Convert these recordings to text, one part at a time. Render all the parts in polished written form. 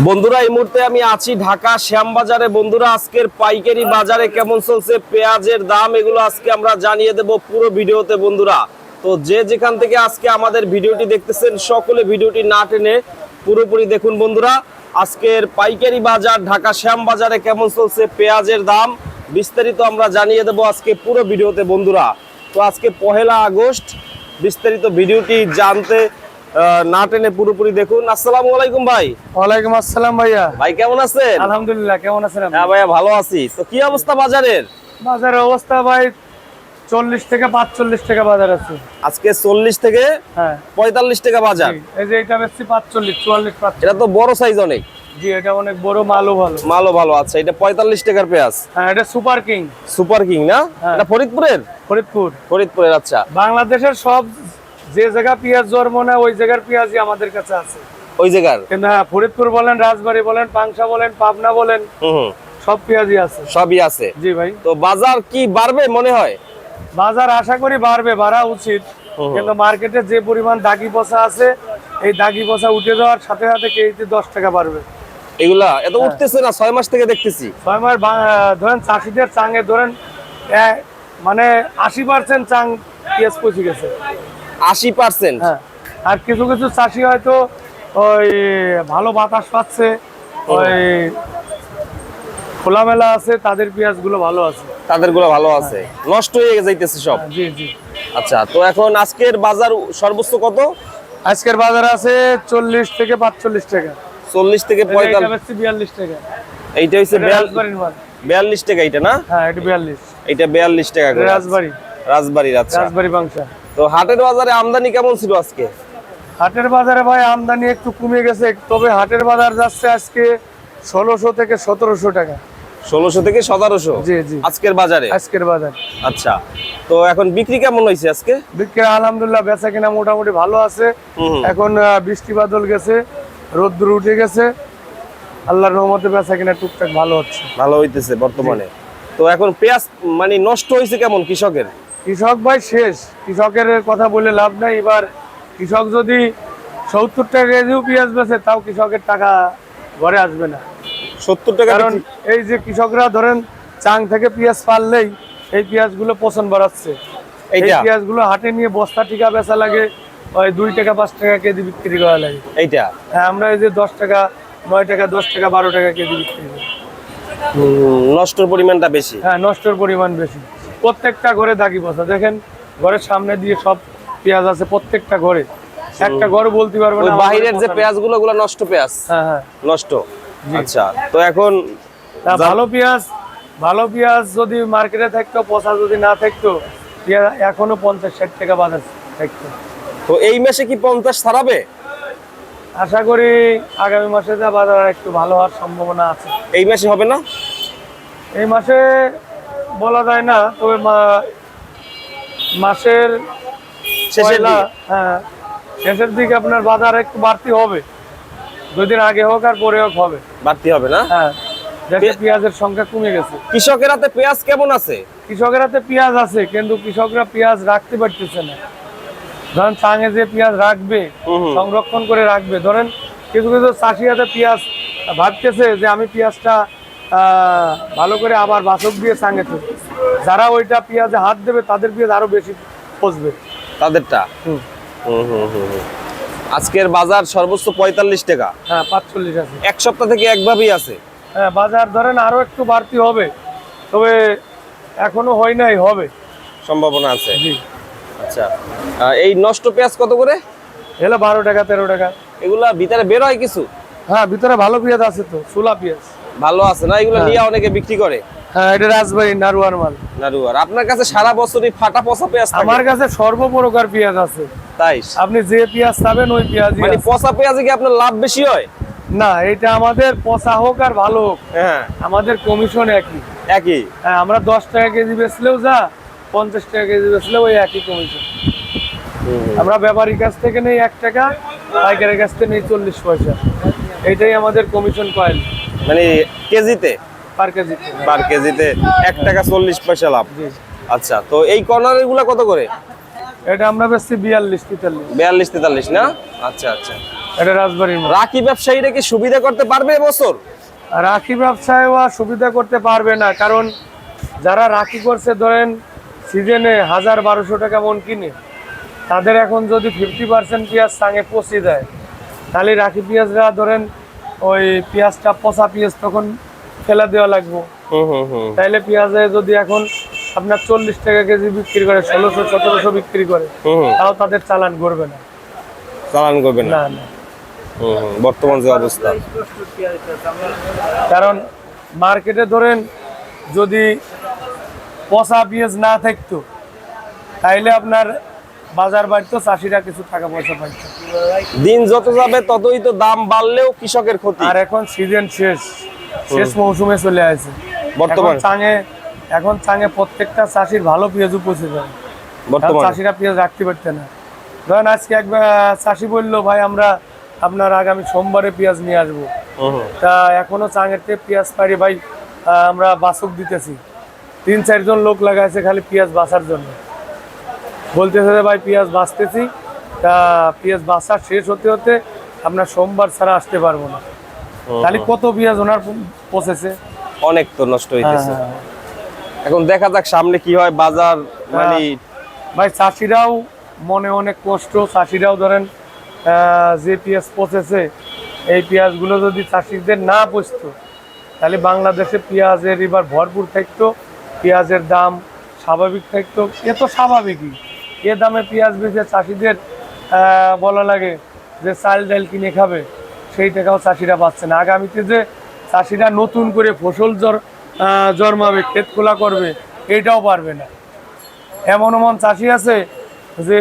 বন্ধুরা এই মুহূর্তে আমি আছি ঢাকা শ্যামবাজারে। বন্ধুরা আজকের পাইকারি বাজারে কেমন চলছে পেঁয়াজের দাম এগুলো আজকে আমরা জানিয়ে দেব পুরো ভিডিওতে। বন্ধুরা তো যে যেখান থেকে আজকে আমাদের ভিডিওটি দেখতেছেন সকলে ভিডিওটি না টেনে পুরোপুরি দেখুন। বন্ধুরা আজকের পাইকারি বাজার ঢাকা শ্যামবাজারে কেমন চলছে পেঁয়াজের দাম বিস্তারিত আমরা জানিয়ে দেব আজকে পুরো ভিডিওতে। বন্ধুরা তো আজকে 1 আগস্ট, বিস্তারিত ভিডিওটি জানতে না টেনে পুরোপুরি দেখুন। আসসালামু আলাইকুম ভাই। ওয়ালাইকুম আসসালাম ভাইয়া। ভাই কেমন আছেন? আলহামদুলিল্লাহ, কেমন আছেন আপনি? হ্যাঁ ভাইয়া ভালো আছি। তো কি অবস্থা বাজারের? বাজারের অবস্থা ভাই 40 থেকে 45 টাকা বাজার আছে আজকে 40 থেকে হ্যাঁ 45 টাকা বাজার। এই যে এটা বেশি 45 44 45। এটা তো বড় সাইজ অনেক। জি এটা অনেক বড়, মালও ভালো। মালও ভালো। আচ্ছা এটা 45 টাকার পেঁয়াজ। হ্যাঁ এটা সুপার কিং। সুপার কিং না? এটা ফরিদপুরের? ফরিদপুরের। আচ্ছা বাংলাদেশের সব যে জায়গা পেঁয়াজ জন্ম নেয় ওই জায়গার পেঁয়াজই আমাদের কাছে আছে। ওই জায়গার কিন্তু হ্যাঁ ফরিদপুর বলেন, রাজবাড়ী বলেন, পাংশা বলেন, পাবনা বলেন, সব পেঁয়াজই আছে। সবই আছে। জি ভাই। তো বাজার কি বাড়বে মনে হয়? বাজার আশা করি বাড়বে, বাড়া উচিত। কিন্তু মার্কেটে যে পরিমাণ দাগি পচা আছে, এই দাগি পচা উঠে যাওয়ার সাথে সাথে কেজিতে 10 টাকা বাড়বে। এগুলা এত উঠতেছে না, 6 মাস থেকে দেখতেছি। 6 মাস ধরেন চাষিদের চাঙে ধরেন মানে 80% চাং পেঁয়াজ পচে গেছে। 80%? হ্যাঁ। আর কিছু কিছু চাষি হয়তো ওই ভালো বাতাস পাচ্ছে, ওই খোলামেলা আছে, তাদের পেঁয়াজ গুলো ভালো আছে। তাদের গুলো ভালো আছে, নষ্ট হয়ে যাইতেছে সব। জি জি। আচ্ছা তো এখন আজকের বাজার সর্বোচ্চ কত? আজকের বাজার আছে 40 থেকে 45 টাকা। 40 থেকে 45। 42 টাকা। এইটা হইছে 42 টাকা এটা না? হ্যাঁ এটা 42। এটা 42 টাকা করে। রাজবাড়ির। আচ্ছা রাজবাড়ী বাংশা। তো হাটের বাজারে আমদানি কেমন ছিল আজকে? হাটের বাজারে ভাই আমদানি একটু কমে গেছে, তবে হাটের বাজার যাচ্ছে আজকে 1600 থেকে 1700 টাকা। 1600 থেকে 1700? জি জি আজকের বাজারে। আচ্ছা তো এখন বিক্রি কেমন হইছে আজকে? বিক্রি আলহামদুলিল্লাহ বেচা কিনা মোটামুটি ভালো আছে। এখন বৃষ্টি বাদল গেছে, রোদ্দুর উঠে গেছে, আল্লাহর রহমতে বেচা কিনা টুকটাক ভালো হচ্ছে, ভালো হইতেছে বর্তমানে। তো এখন পেঁয়াজ মানে নষ্ট হইছে কেমন কৃষকের? কৃষক ভাই শেষ, কৃষকের কথা বলে লাভ নাই। এবার কৃষক যদি 70 টাকা কেজিও পেঁয়াজ বেচে তাও কৃষকের টাকা ঘরে আসবে না। 70 টাকা? কারণ এই যে কৃষকরা ধরেন চাং থেকে পেঁয়াজ পারলেই এই পেঁয়াজগুলো পচন বাড়াচ্ছে। এই পেঁয়াজগুলো হাটে নিয়ে বস্তা টিকা বেচা লাগে, ওই 2 টাকা 5 টাকা কেজি বিক্রি করা লাগে। এইটা হ্যাঁ আমরা এই যে 10 টাকা 9 টাকা 10 টাকা 12 টাকা কেজি বিক্রি করি। নষ্টর পরিমাণটা বেশি। হ্যাঁ নষ্টর পরিমাণ বেশি। প্রত্যেকটা ঘরে দাগি পচা, দেখেন ঘরের সামনে দিয়ে সব পেঁয়াজ আছে, প্রত্যেকটা ঘরে। একটা ঘর বলতে পারবো না বাইরের যে পেঁয়াজগুলো ওগুলো নষ্ট পেঁয়াজ। হ্যাঁ নষ্ট। আচ্ছা তো এখন ভালো পেঁয়াজ যদি মার্কেটে থাকতো, পচা যদি না থাকতো, পেঁয়াজ এখনো 50-60 টাকা বাজার থাকতো। তো এই মাসে কি 50 ছাড়াবে? আশা করি আগামী মাসে যা বাজার একটু ভালো হওয়ার সম্ভাবনা আছে। এই মাসে হবে না? এই মাসে বলা যায় না, তবে মাসের শেষের দিকে আপনার বাজার একটু বাড়তি হবে। 2 দিন আগে হোক আর পরে হোক হবে, বাড়তি হবে না? হ্যাঁ দেশে পেঁয়াজের সংখ্যা কমে গেছে। কৃষকের হাতে পেঁয়াজ কেমন আছে? কৃষকের হাতে পেঁয়াজ আছে, কিন্তু কৃষকরা পেঁয়াজ রাখতে পারতেছে না। ধরেন চাঙে যে পেঁয়াজ রাখবে, সংরক্ষণ করে রাখবে, ধরেন কিছু কিছু চাষি হাতে পেঁয়াজ ভাবতেছে যে আমি পেঁয়াজটা ভালো করে আবার বাছক দিয়ে চাঙে তুলবে। যারা ওইটা পেঁয়াজে হাত দেবে তাদের পেঁয়াজ আরো বেশি পচবে তাদেরটা। আজকের বাজার সর্বোচ্চ 45 টাকা। হ্যাঁ 45 আছে। এক সপ্তাহ থেকে একভাবেই আছে। হ্যাঁ বাজার ধরেন আরো একটু বাড়তি হবে, তবে এখনো হয় নাই, হবে সম্ভাবনা আছে। জি। আচ্ছা এই নষ্ট পেঁয়াজ কত করে? এলো 12 টাকা 13 টাকা। এগুলা ভিতরে বের হয় কিছু? হ্যাঁ ভিতরে ভালো পেঁয়াজ আছে, তো সুলা পেঁয়াজ ভালো আছে না? এগুলো নিয়ে অনেকে বিক্রি করে। হ্যাঁ এটা রাজবাড়ী নারুয়ার মাল। নারুয়ার। আপনার কাছে সারা বছরই ফাটা পচা পেঁয়াজ থাকে? আমার কাছে সর্বপ্রকার পেঁয়াজ আছে। তাই আপনি যে পেঁয়াজ চাবেন ওই পেঁয়াজ। মানে পচা পেঁয়াজে কি আপনার লাভ বেশি হয়? না, এটা আমাদের পচা হোক আর ভালো হোক, হ্যাঁ আমাদের কমিশন একই। হ্যাঁ আমরা 10 টাকা কেজি বেচলেও যা, 50 টাকা কেজি বেচলেও ওই একই কমিশন। আমরা ব্যাপারীর কাছ থেকে নেই 1 টাকা, পাইকারের কাছ থেকে নেই 40 পয়সা। এইটাই আমাদের কমিশন কয়েল। মানে কেজিতে? পার কেজিতে 1 টাকা 40 পয়সা লাভ। আচ্ছা তো এই কর্নার গুলা কত করে? এটা আমরা বেচছি 42-43। 42-43 না? আচ্ছা আচ্ছা। এটা রাজবাড়ির মাল। রাখি ব্যবসায়ীরা কি সুবিধা করতে পারবে এবছর? রাখি ব্যবসায় সুবিধা করতে পারবে না, কারণ যারা রাখি করছে ধরেন সিজনে 1000-1200 টাকা মন কিনে, তাদের এখন যদি 50% পেঁয়াজ সাঙে পচে দেয়, তাহলে রাখি পেঁয়াজরা ধরেন ওই পেঁয়াজটা পচা পেঁয়াজ তখন ফেলা দেওয়া লাগবে। তাইলে পেঁয়াজে যদি এখন আপনার 40 টাকা কেজি বিক্রি করে, 1600-1700 বিক্রি করে, তাও তাদের চালান করবে না। চালান করবে না? না না, বর্তমান যে অবস্থা, কারণ মার্কেটে ধরেন যদি পচা পেঁয়াজ না থাকতো তাইলে আপনার বাজার বাড়তো, চাষিরা কিছু টাকা পয়সা পাইতো। দিন যত যাবে ততই তো দাম বাড়লেও কৃষকের ক্ষতি। আর এখন সিজন শেষ মৌসুমে চলে আসে বর্তমান এখন চাঙে প্রত্যেকটা চাষির ভালো পেঁয়াজ উপচে যায়, বর্তমান চাষিরা পেঁয়াজ রাখতে পারতে না। ধরেন আজকে একবার চাষি বললো ভাই আমরা আপনার আগামী সোমবারে পেঁয়াজ নিয়ে আসবো, তা এখনো চাঙের থেকে পেঁয়াজ পারি ভাই, আমরা বাসক দিতেছি, 3-4 জন লোক লাগাইছে খালি পেঁয়াজ বাছার জন্য। বলতেছে যে ভাই পেঁয়াজ বাছতেছি, তা পেঁয়াজ বাছা শেষ হতে হতে আপনার সোমবার ছাড়া আসতে পারবো না। তাহলে কত পেঁয়াজ ওনার পচেছে, অনেক তো নষ্ট হইতেছে। এখন দেখা যাক সামনে কি হয় বাজার। মানে ভাই চাষিরাও মনে অনেক কষ্ট, চাষিরাও ধরেন যে পেঁয়াজ পচেছে, এই পেঁয়াজগুলো যদি চাষিদের না পচতো তাহলে বাংলাদেশে পেঁয়াজের এবার ভরপুর থাকতো, পেঁয়াজের দাম স্বাভাবিক থাকতো। এ তো স্বাভাবিকই, এ দামে পেঁয়াজ বেচে চাষিদের বলা লাগে যে চাল ডাল কিনে খাবে, সেই টাকাও চাষিরা পাচ্ছে না। আগামীতে যে চাষিরা নতুন করে ফসল জন্মাবে, ক্ষেত খোলা করবে, এইটাও পারবে না। এমন চাষি আছে যে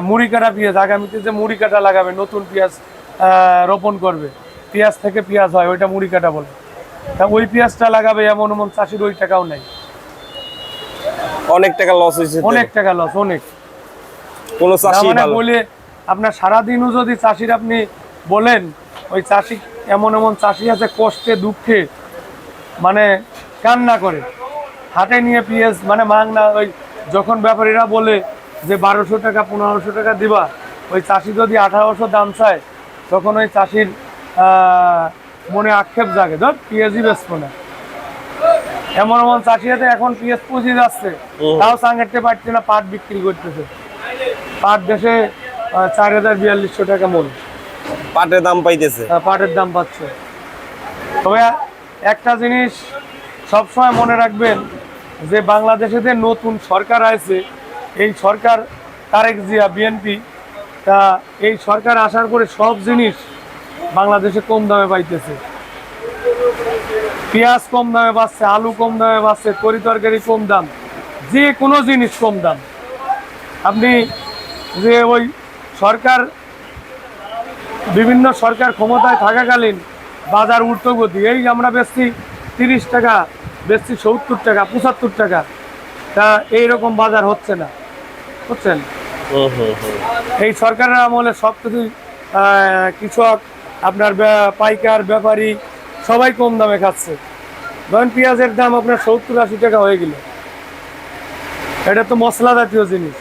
মুড়ি কাটা পেঁয়াজ, আগামীতে যে মুড়ি কাটা লাগাবে, নতুন পেঁয়াজ রোপণ করবে, পেঁয়াজ থেকে পেঁয়াজ হয়, ওইটা মুড়ি কাটা বলে, তা ওই পেঁয়াজটা লাগাবে, এমন চাষির ওই টাকাও নাই। অনেক টাকা লস হয়েছে, অনেক টাকা লস, অনেক। কোন চাষি ভালো বলে আপনার সারাদিনও যদি চাষির আপনি বলেন, ওই চাষি এমন চাষি আছে কষ্টে দুঃখে মানে কান্না করে, হাটে নিয়ে পেঁয়াজ মানে মাংনা, ওই যখন ব্যাপারীরা বলে যে 1200 টাকা 1500 টাকা দিবা, ওই চাষি যদি 1800 দাম চায়, তখন ওই চাষির মনে আক্ষেপ জাগে, ধর পেঁয়াজই বেচবো না। এমন চাষি আছে এখন পেঁয়াজ পুঁজি যাচ্ছে, তাও চাঙেরতে পারছে না, পাট বিক্রি করতেছে। পাট দেশে 4000-4200 টাকা মন পাটের দাম পাইতেছে, পাটের দাম পাচ্ছে। তবে একটা জিনিস সবসময় মনে রাখবেন যে বাংলাদেশে যে নতুন সরকার আছে, এই সরকার তারেক জিয়া বিএনপি, তা এই সরকার আসার পরে সব জিনিস বাংলাদেশে কম দামে পাইতেছে। পেঁয়াজ কম দামে পাচ্ছে, আলু কম দামে পাচ্ছে, তরিতরকারি কম দাম, যে কোনো জিনিস কম দাম। আপনি যে ওই সরকার বিভিন্ন সরকার ক্ষমতায় থাকাকালীন বাজার ঊর্ধ্বগতি, এই আমরা বেচছি 30 টাকা, বেচছি 70 টাকা 75 টাকা, তা এইরকম বাজার হচ্ছে না, বুঝছেন? এই সরকারের আমলে সব কিছুই কৃষক আপনার পাইকার ব্যাপারী সবাই কম দামে খাচ্ছে। ধরেন পেঁয়াজের দাম আপনার 70-80 টাকা হয়ে গেল, এটা তো মশলা জাতীয় জিনিস।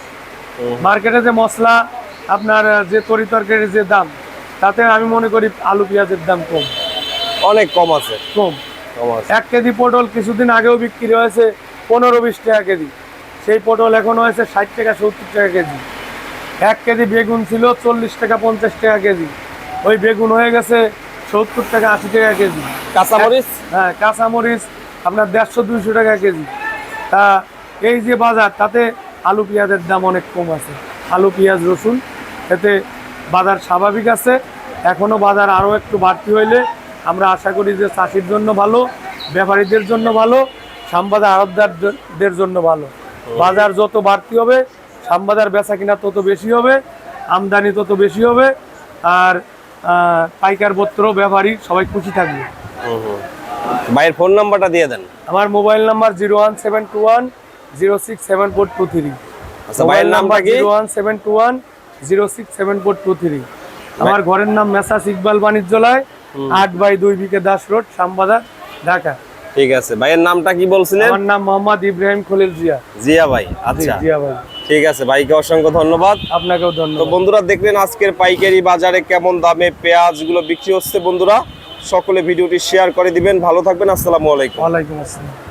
মার্কেটে যে মশলা আপনার যে তরিতরকারির যে দাম, তাতে আমি মনে করি আলু পেঁয়াজের দাম কম, অনেক কম আছে, কম। কম আছে। 1 কেজি পটল কিছুদিন আগেও বিক্রি হয়েছে 15-20 টাকা কেজি, সেই পটল এখন হয়েছে 60 টাকা 70 টাকা কেজি। 1 কেজি বেগুন ছিল 40 টাকা 50 টাকা কেজি, ওই বেগুন হয়ে গেছে 70 টাকা 80 টাকা কেজি। কাঁচামরিচ, হ্যাঁ কাঁচামরিচ আপনার 150-200 টাকা কেজি। তা এই যে বাজার, তাতে আলু পেঁয়াজের দাম অনেক কম আছে। আলু পেঁয়াজ রসুন এতে বাজার স্বাভাবিক আছে। এখনও বাজার আরও একটু বাড়তি হইলে আমরা আশা করি যে চাষির জন্য ভালো, ব্যাপারীদের জন্য ভালো, শ্যামবাজার আড়তদারদের জন্য ভালো। বাজার যত বাড়তি হবে, শ্যামবাজার বেচা কিনা তত বেশি হবে, আমদানি তত বেশি হবে, আর পাইকার পত্র ব্যাপারী সবাই খুশি থাকবে। ভাইয়ের ফোন নাম্বারটা দিয়ে দেন। আমার মোবাইল নাম্বার 01721067423। আচ্ছা, ভাইয়ের নামটা কি? 01721067423। আমার ঘরের নাম মেসার্স ইকবাল বাণিজ্যালয়, 8/2 বিকে দাস রোড, শ্যামবাজার, ঢাকা। ঠিক আছে, ভাইয়ের নামটা কি বলছিলেন? আমার নাম মোহাম্মদ ইব্রাহিম খলিল জিয়া। জিয়া ভাই, আচ্ছা। জিয়া ভাই। ঠিক আছে, ভাইকে অসংখ্য ধন্যবাদ। আপনাকেও তো ধন্যবাদ। বন্ধুরা দেখলেন আজকের পাইকারি বাজারে কেমন দামে পেঁয়াজগুলো বিক্রি হচ্ছে। বন্ধুরা সকলে ভিডিওটি শেয়ার করে দিবেন। ভালো থাকবেন, আসসালামু আলাইকুম। ওয়ালাইকুম আসসালাম।